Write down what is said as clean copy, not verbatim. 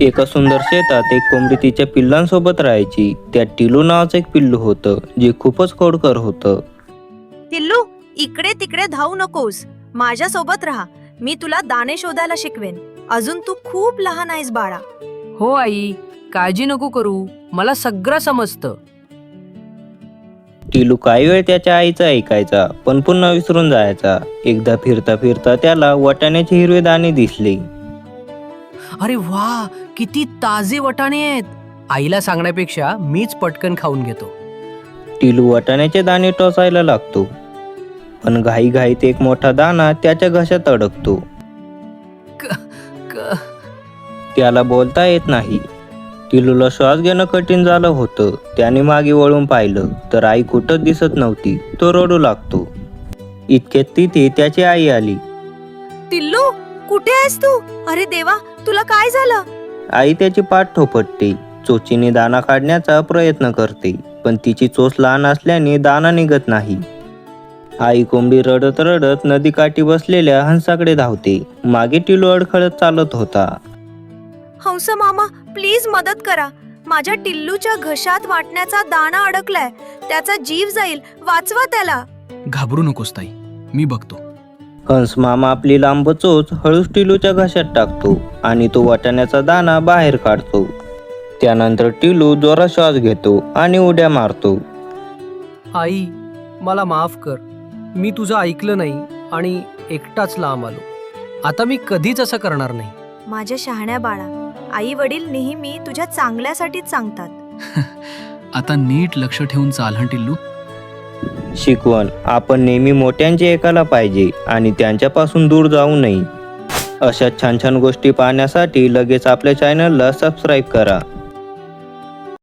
एका सुंदर शेतात एक कोंबडी तिच्या पिल्लांसोबत राहायची. त्यात टिलू नावाचं एक पिल्लू होतं, जे खूपच खोडकर होतं. टिल्लू, इकडे तिकडे धावू नकोस, माझ्या सोबत राहा. मी तुला दाणे शोधायला शिकवेन. अजून तू खूप लहान आहेस बाळा. हो आई, काळजी नको करू, मला सगळं समजतं. टिलू काही वेळ त्याच्या आईचं ऐकायचा, पण पुन्हा विसरून जायचा. एकदा फिरता फिरता त्याला वाटाण्याचे हिरवे दाणे दिसले. अरे वा, किती ताजे वाटाणे आहेत. आईला सांगण्यापेक्षा मीच पटकन खाऊन घेतो. टिलू वाटाण्याचे दाणे टोचायला लागतो, पण घाईघाईत एक मोठा दाणा त्याच्या घशात अडकतो. त्याला बोलता येत नाही. टिलूला श्वास घेणं कठीण झालं होतं. त्याने मागे वळून पाहिलं तर आई कुठंच दिसत नव्हती. तो रडू लागतो. इतक्यात तिथे त्याची आई आली. टिल्लू, कुठे आहेस तू? अरे देवा, तुला काय झालं? आई त्याची पाठ थोपटते. चोचीने दाणा काढण्याचा प्रयत्न करते, पण तिची चोच लहान असल्याने दाणा निघत नाही. आई कोंबडी रडत रडत नदीकाठी बसलेल्या हंसाकडे धावते. मागे टिलू अडखळत चालत होता. हंस मामा, प्लीज मदत करा. माझ्या टिल्लूच्या घशात वाटण्याचा दाणा अडकलाय. त्याचा जीव जाईल, वाचवा त्याला. घाबरू नकोस ताई, मी बघतो. हंस मामा आपली लांब चोच हळूच टिलूच्या घशात टाकतो आणि तो वाटाण्याचा दाणा बाहेर काढतो. त्यानंतर टिलू जोरात श्वास घेतो आणि उड्या मारतो. आई, मला माफ कर. मी तुझं ऐकलं नाही आणि एकटाच लांब आलो. आता मी कधीच असं करणार नाही. माझ्या शहाण्या बाळा, आई वडील नेहमी तुझ्या चांगल्यासाठीच सांगतात. आता नीट लक्ष ठेवून चाल हं टिल्लू. शिकवण: आपण नेहमी मोठ्यांचे ऐकायला पाहिजे आणि त्यांच्यापासून दूर जाऊ नये. अशा छान छान गोष्टी पाहण्यासाठी लगेच आपल्या चॅनलला सबस्क्राईब करा.